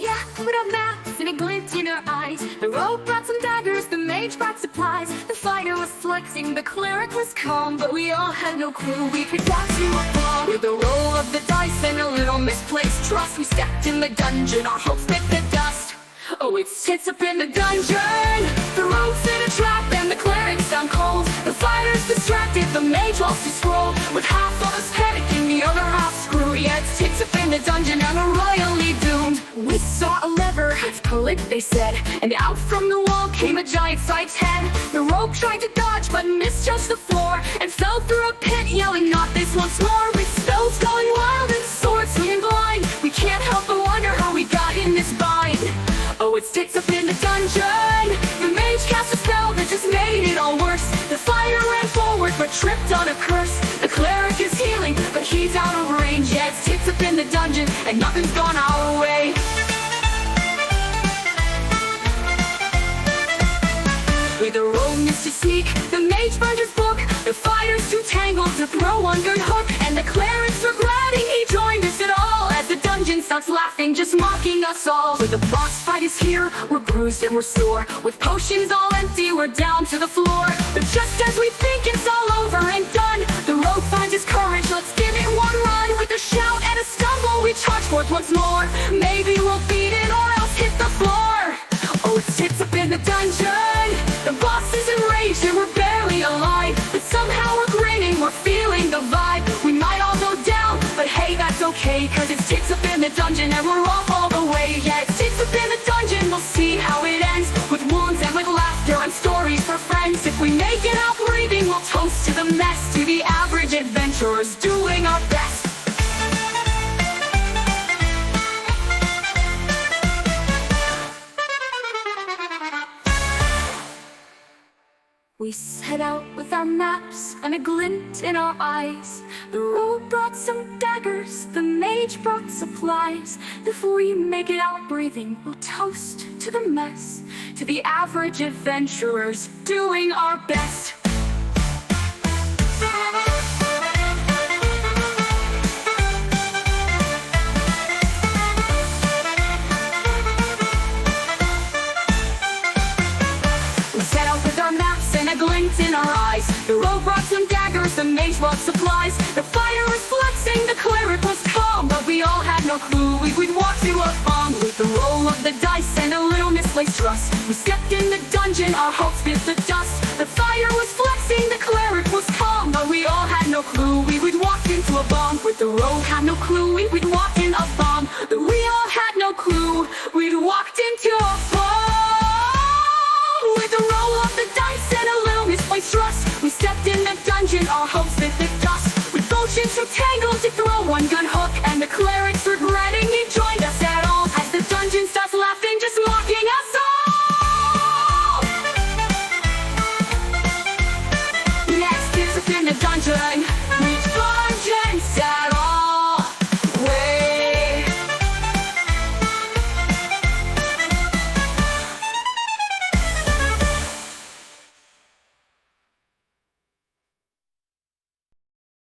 Yeah, with our maps and a glint in our eyes. The rogue brought some daggers, the mage brought supplies. The fighter was flexing, the cleric was calm, but we all had no clue we could walk to a bomb. With the roll of the dice and a little misplaced trust, we stepped in the dungeon, our hopes bit the dust. Oh, it's Tits Up in the dungeon. The rogue's in a trap and the cleric's down cold. The fighter's distracted, the mage lost his scroll. With half of us panicking, the other half screw. Yeah, it's Tits Up in the dungeon and we're royally doomed. We saw a lever, it's pull it, they said, and out from the wall came a giant size head. The rogue tried to dodge but misjudged the floor and fell through a pit, yelling, "Not this once more!" With spells going wild and swords swinging blind, we can't help but wonder how we got in this bind. Oh, it's Tits Up in the dungeon. The mage cast a spell that just made it all worse. The fighter ran forward but tripped on a curse. The cleric is healing, but he's out of range. Yeah, it's Tits Up in the dungeon, and nothing's gone our way. With the rogue missed to sneak, the mage burned his book. The fighter's too tangled to throw one good hook, and the cleric's regretting he joined us at all. As the dungeon starts laughing, just mocking us all. With the boss fight is here, we're bruised and we're sore. With potions all empty, we're down to the floor. But just as we think it's all over and done, the rogue finds his courage, let's give it one run. With a shout and a stumble, we charge forth once more. Maybe we'll beat it or else hit the floor. Oh, it's Tits Up in the dungeon. The boss is enraged and we're barely alive, but somehow we're grinning, we're feeling the vibe. We might all go down, but hey, that's okay, cause it's Tits Up in the dungeon and we're off all the way. Yeah, it's Tits Up in the dungeon, we'll see how it ends, with wounds and with laughter and stories for friends. If we make it out breathing, we'll toast to the mess, to the average adventurers doing our best. We set out with our maps and a glint in our eyes. The rogue brought some daggers, the mage brought supplies. Before we make it out breathing, we'll toast to the mess, to the average adventurers doing our best. A glint in our eyes. The rogue brought some daggers, the mage brought supplies. The fighter was flexing, the cleric was calm, but we all had no clue we'd walk to a bomb. With the roll of the dice and a little misplaced trust, we stepped in the dungeon, our hopes bit the dust. The fighter was flexing, the cleric was calm, but we all had no clue we'd walk into a bomb. With the rogue had no clue we'd walk in a bomb. We all had no clue we'd walked into a bomb. With the roll of the dice and a little misplaced trust, we stepped in the dungeon, our hopes bit the dust. With potions too tangled to throw one good hook, and the cleric's regretting he joined us at all. As the dungeon starts laughing, just mocking us all. Next is up in the dungeon.